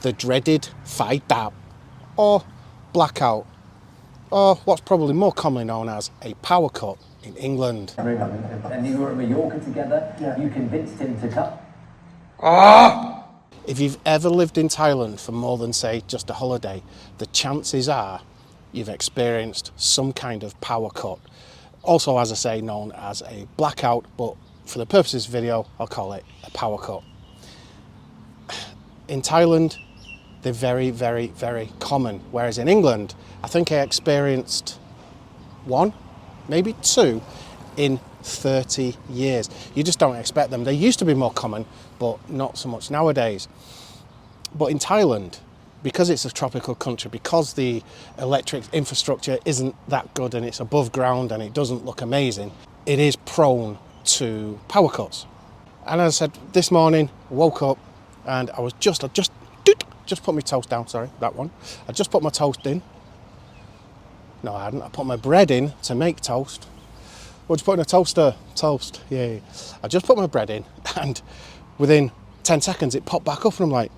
the dreaded fight out, or blackout, or what's probably more commonly known as a power cut in England. And you were at Mallorca together, you convinced him to cut. If you've ever lived in Thailand for more than, say, just a holiday, the chances are you've experienced some kind of power cut. Also, as I say, known as a blackout, but for the purposes of video, I'll call it a power cut. In Thailand, they're very, very, very common. Whereas in England, I think I experienced one, maybe two, in 30 years. You just don't expect them. They used to be more common, but not so much nowadays. But in Thailand, because it's a tropical country, because the electric infrastructure isn't that good and it's above ground and it doesn't look amazing, it is prone to power cuts. And as I said, this morning, I woke up and I just put my toast down, sorry, that one. I just put my toast in. No, I hadn't. I put my bread in to make toast. What did you put in a toaster? Toast, yeah. I just put my bread in and within 10 seconds it popped back up and I'm like,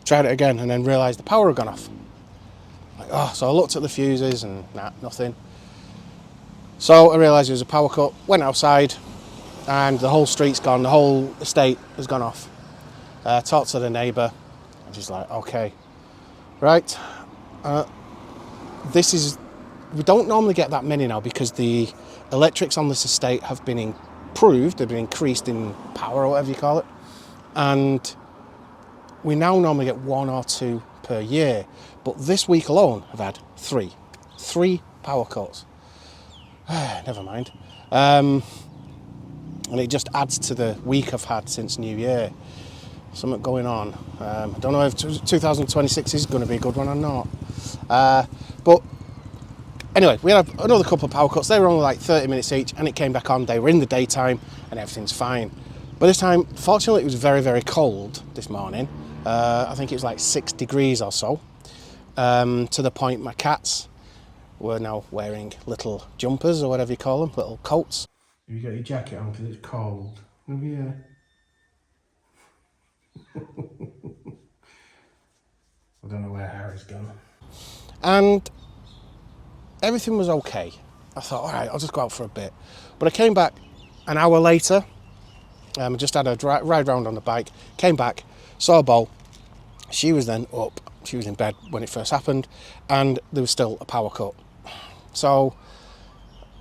tried it again and then realised the power had gone off. Like, so I looked at the fuses and nothing. So I realised it was a power cut, went outside and the whole street's gone, the whole estate has gone off. Talked to the neighbour and she's like, okay, right, we don't normally get that many now because the electrics on this estate have been improved, they've been increased in power or whatever you call it, and we now normally get 1 or 2 per year, but this week alone I've had three power cuts. Never mind. And it just adds to the week I've had since New Year. Something going on. I don't know if 2026 is going to be a good one or not. But anyway, we had another couple of power cuts. They were only like 30 minutes each and it came back on. They were in the daytime and everything's fine. But this time, fortunately, it was very, very cold this morning. I think it was like 6 degrees or so. To the point my cats were now wearing little jumpers or whatever you call them, little coats. Have you got your jacket on because it's cold? Oh yeah. I don't know where Harry's gone. And everything was okay. I thought, all right, I'll just go out for a bit. But I came back an hour later. I just had a ride round on the bike, came back, saw Beau. She was then up, she was in bed when it first happened, and there was still a power cut. So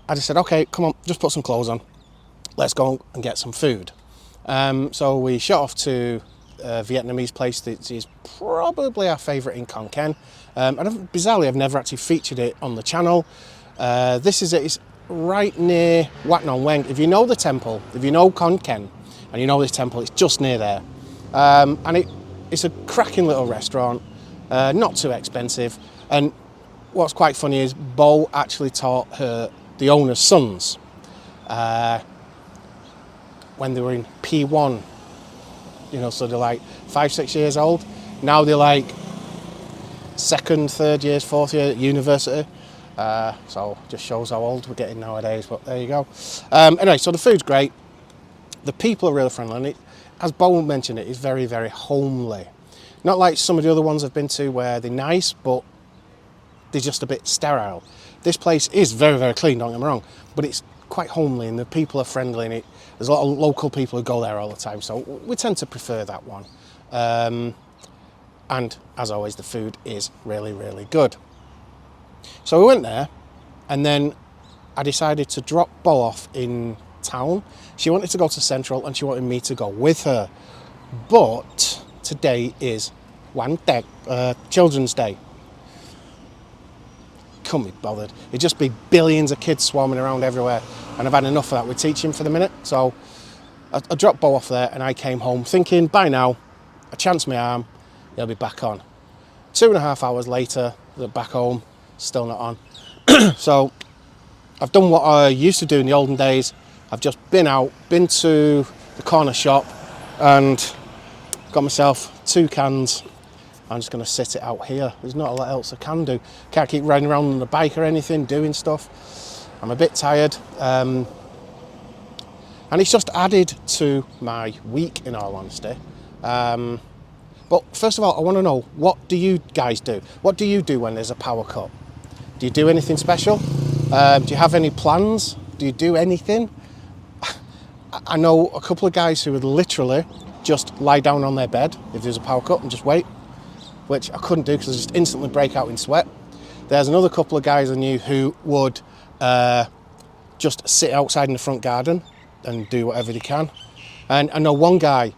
I just said, okay, come on, just put some clothes on. Let's go and get some food. So we shot off to a Vietnamese place that is probably our favourite in Khon Kaen. And bizarrely, I've never actually featured it on the channel. This is it, it's right near Wat Nong Weng. If you know the temple, if you know Khon Kaen, and you know this temple, it's just near there. And it's a cracking little restaurant, not too expensive. And what's quite funny is Beau actually taught the owner's sons when they were in P1, so they're like 5-6 years old. Now they're like 2nd, 3rd years, 4th year at university. So just shows how old we're getting nowadays, but there you go. Anyway, so the food's great. The people are really friendly, and as Beau mentioned, it is very, very homely. Not like some of the other ones I've been to where they're nice, but they're just a bit sterile. This place is very, very clean, don't get me wrong, but it's quite homely and the people are friendly, and there's a lot of local people who go there all the time, so we tend to prefer that one. And as always, the food is really, really good. So we went there, and then I decided to drop Beau off in town. She wanted to go to Central and she wanted me to go with her, but today is Children's Day. Couldn't be bothered. It'd just be billions of kids swarming around everywhere, and I've had enough of that with teaching for the minute. So I dropped Beau off there and I came home thinking, by now, I chanced my arm, he'll be back on. 2.5 hours later, they're back home, still not on. So I've done what I used to do in the olden days. I've just been to the corner shop and got myself 2 cans. I'm just going to sit it out here. There's not a lot else I can do. Can't keep riding around on the bike or anything, doing stuff. I'm a bit tired. And it's just added to my week, in all honesty. But But first of all, I want to know, what do you guys do? What do you do when there's a power cut? Do you do anything special? Do you have any plans? Do you do anything? I know a couple of guys who would literally just lie down on their bed if there's a power cut and just wait, which I couldn't do because I just instantly break out in sweat. There's another couple of guys I knew who would just sit outside in the front garden and do whatever they can. And I know one guy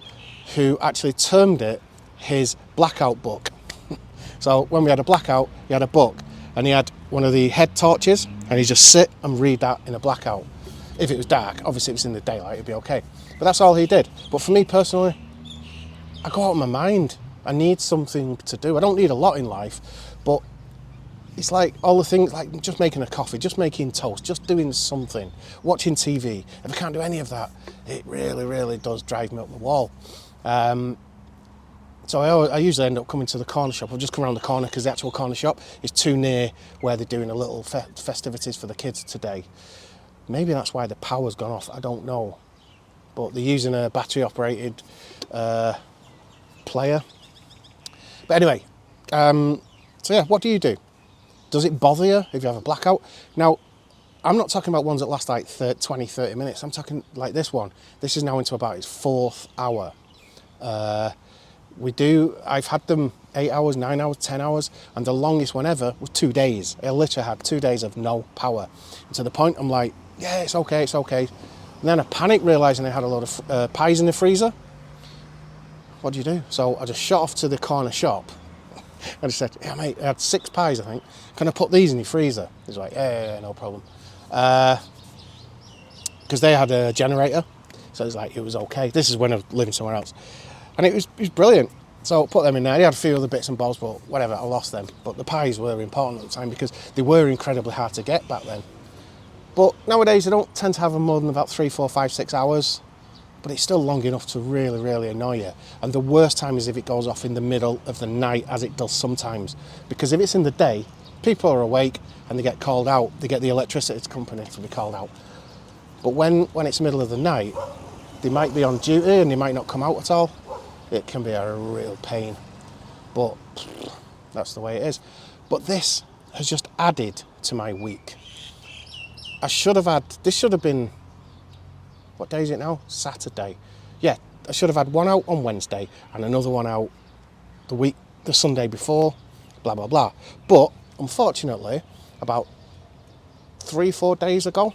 who actually termed it his blackout book. So when we had a blackout, he had a book and he had one of the head torches and he'd just sit and read that in a blackout. If it was dark, obviously if it's in the daylight, it'd be okay. But that's all he did. But for me personally, I go out of my mind. I need something to do. I don't need a lot in life, but it's like all the things, like just making a coffee, just making toast, just doing something, watching TV. If I can't do any of that, it really, really does drive me up the wall. So I usually end up coming to the corner shop. I'll just come around the corner because the actual corner shop is too near where they're doing a little festivities for the kids today. Maybe that's why the power's gone off, I don't know. But they're using a battery operated player. But anyway, so yeah, what do you do? Does it bother you if you have a blackout? Now, I'm not talking about ones that last like 20, 30 minutes. I'm talking like this one. This is now into about its 4th hour. I've had them 8 hours, 9 hours, 10 hours, and the longest one ever was 2 days. I literally had 2 days of no power. And to the point I'm like, yeah, it's okay, it's okay. And then I panicked realising I had a load of pies in the freezer. What do you do? So I just shot off to the corner shop. I just said, yeah, mate, I had 6 pies, I think. Can I put these in your freezer? He's like, yeah, no problem. Because they had a generator. So it's like, it was okay. This is when I was living somewhere else. And it was brilliant. So I put them in there. He had a few other bits and bobs, but whatever, I lost them. But the pies were important at the time because they were incredibly hard to get back then. But nowadays, I don't tend to have them more than about 3, 4, 5, 6 hours. But it's still long enough to really, really annoy you. And the worst time is if it goes off in the middle of the night, as it does sometimes. Because if it's in the day, people are awake and they get called out. They get the electricity company to be called out. But when it's middle of the night, they might be on duty and they might not come out at all. It can be a real pain. But that's the way it is. But this has just added to my week. This should have been, what day is it now? Saturday. Yeah, I should have had one out on Wednesday and another one out the Sunday before, blah, blah, blah. But unfortunately, about 3, 4 days ago,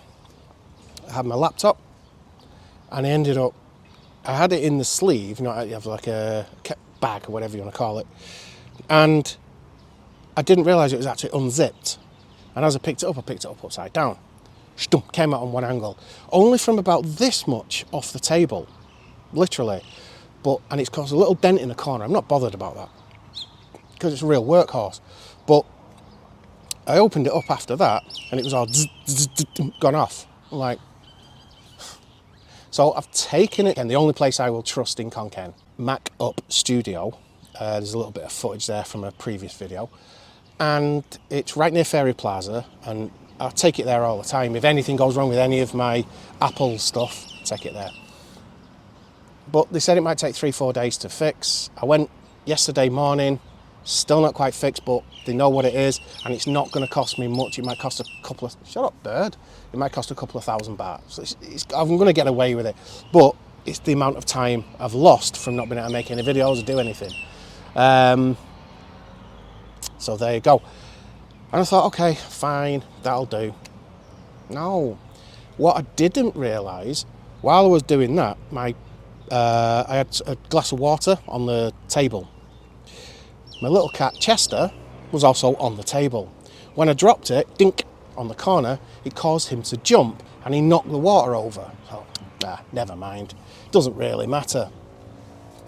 I had my laptop and I had it in the sleeve, you know, you have like a bag or whatever you want to call it. And I didn't realise it was actually unzipped. And as I picked it up upside down. Came out on one angle, only from about this much off the table, literally. And it's caused a little dent in the corner. I'm not bothered about that because it's a real workhorse. But I opened it up after that, and it was all gone off. I'm like, so I've taken it, and the only place I will trust in Khon Kaen, Mac Up Studio. There's a little bit of footage there from a previous video, and it's right near Ferry Plaza, and I take it there all the time. If anything goes wrong with any of my Apple stuff, take it there. But they said it might take 3, 4 days to fix. I went yesterday morning, still not quite fixed, but they know what it is, and it's not going to cost me much. It might cost a couple of, shut up, bird. It might cost a couple of $1,000 baht. So I'm going to get away with it. But it's the amount of time I've lost from not being able to make any videos or do anything. So there you go. And I thought, okay, fine, that'll do. No. What I didn't realise, while I was doing that, I had a glass of water on the table. My little cat, Chester, was also on the table. When I dropped it, dink, on the corner, it caused him to jump and he knocked the water over. So, never mind. Doesn't really matter.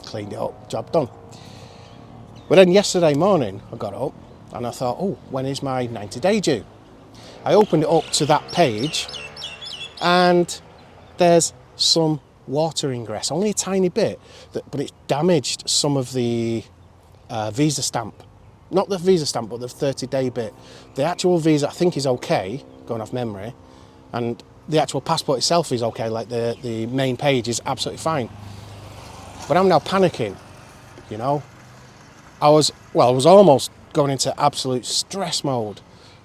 Cleaned it up, job done. But then yesterday morning, I got up, and I thought, oh, when is my 90-day due? I opened it up to that page, and there's some water ingress, only a tiny bit, but it's damaged some of the visa stamp. Not the visa stamp, but the 30-day bit. The actual visa, I think, is okay, going off memory, and the actual passport itself is okay, like the main page is absolutely fine. But I'm now panicking, you know? I was almost going into absolute stress mode.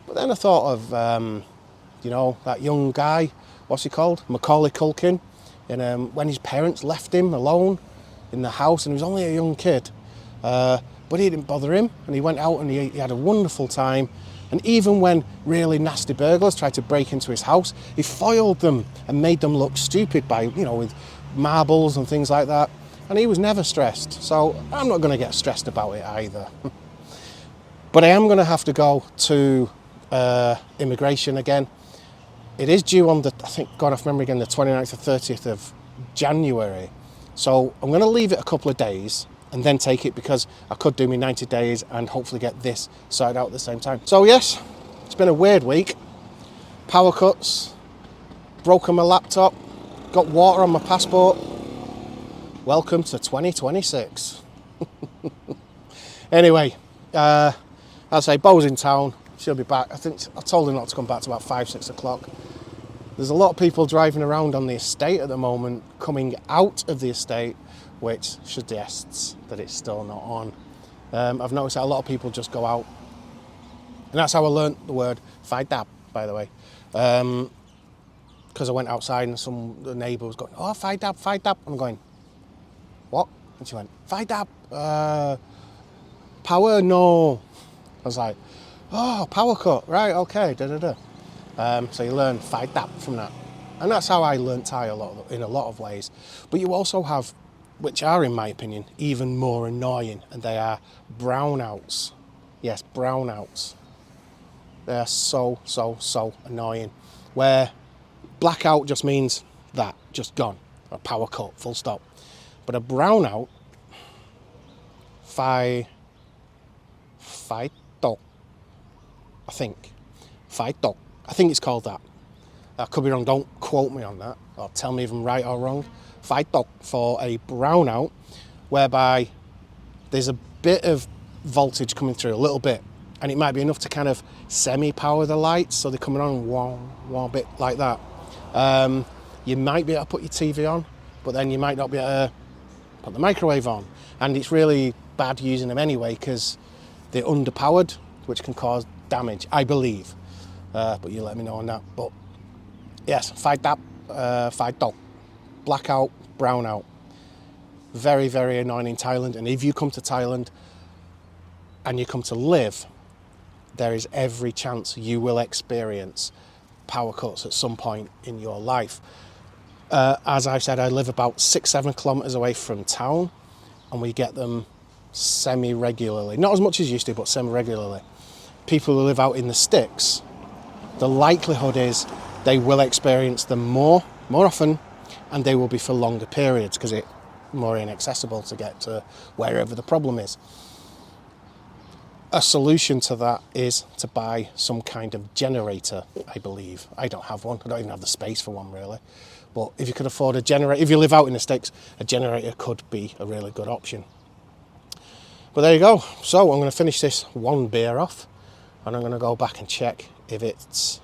But then I thought of, you know, that young guy, what's he called? Macaulay Culkin. And when his parents left him alone in the house, and he was only a young kid. But he didn't bother him, and he went out and he had a wonderful time. And even when really nasty burglars tried to break into his house, he foiled them and made them look stupid by, you know, with marbles and things like that. And he was never stressed, so I'm not going to get stressed about it either. But I am going to have to go to immigration again. It is due on the, I think, gone off memory again, the 29th or 30th of January. So I'm going to leave it a couple of days and then take it, because I could do me 90 days and hopefully get this sorted out at the same time. So yes, it's been a weird week. Power cuts, broken my laptop, got water on my passport. Welcome to 2026. Anyway, I'll say Beau's in town. She'll be back. I think I told her not to come back to about 5-6 o'clock. There's a lot of people driving around on the estate at the moment, coming out of the estate, which suggests that it's still not on. I've noticed that a lot of people just go out, and that's how I learnt the word "fight dab," by the way, because I went outside and the neighbour was going, "Oh, fight dab, fight dab." I'm going, "What?" And she went, "Fight dab, power, no." I was like, "Oh, power cut, right, okay, da da da." So you learn fight dab from that, and that's how I learnt Thai in a lot of ways. But you also have, which are, in my opinion, even more annoying, and they are brownouts. Yes, brownouts. They are so annoying. Where blackout just means that, just gone, a power cut, full stop. But a brownout, fight dog, I think. Fight dog. I think it's called that. I could be wrong, don't quote me on that, or tell me if I'm right or wrong. Fight dog for a brownout, whereby there's a bit of voltage coming through, a little bit, and it might be enough to kind of semi-power the lights, so they're coming on one bit like that. You might be able to put your TV on, but then you might not be able to put the microwave on, and it's really bad using them anyway because they're underpowered, which can cause damage, I believe. But you let me know on that. But yes, fight dog, blackout, brownout. Very annoying in Thailand, and if you come to Thailand and you come to live, there is every chance you will experience power cuts at some point in your life. As I said, I live about 6-7 kilometres away from town, and we get them semi-regularly. Not as much as used to, but semi-regularly. People who live out in the sticks, the likelihood is they will experience them more often, and they will be for longer periods because it's more inaccessible to get to wherever the problem is. A solution to that is to buy some kind of generator, I believe. I don't have one. I don't even have the space for one, really. But if you could afford a generator, if you live out in the sticks, a generator could be a really good option. But there you go. So I'm going to finish this one beer off, and I'm going to go back and check if it's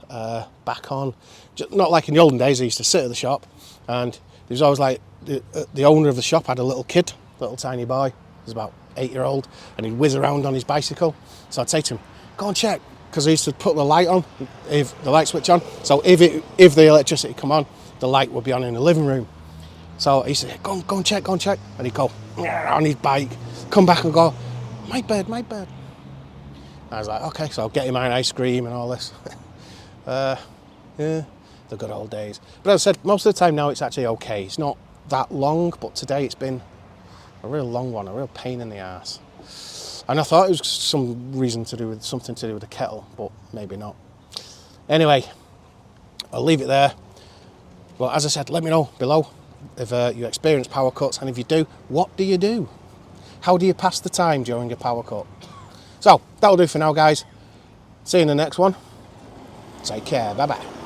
back on. Just not like in the olden days, I used to sit at the shop, and there was always like the owner of the shop had a little kid, little tiny boy. He was about 8-year-old, and he'd whiz around on his bicycle. So I'd say to him, "Go and check," because I used to put the light on, if the light switch on. So if the electricity come on, the light would be on in the living room. So he said, go and check. And he'd go on his bike, come back and go, my bed. I was like, okay, so I'll get him an ice cream and all this. Yeah, the good old days. But as I said, most of the time now it's actually okay. It's not that long, but today it's been a real long one, a real pain in the ass. And I thought it was something to do with the kettle, but maybe not. Anyway, I'll leave it there. Well, as I said, let me know below if you experience power cuts, and if you do, what do you do? How do you pass the time during a power cut? So, that'll do for now, guys. See you in the next one. Take care. Bye-bye.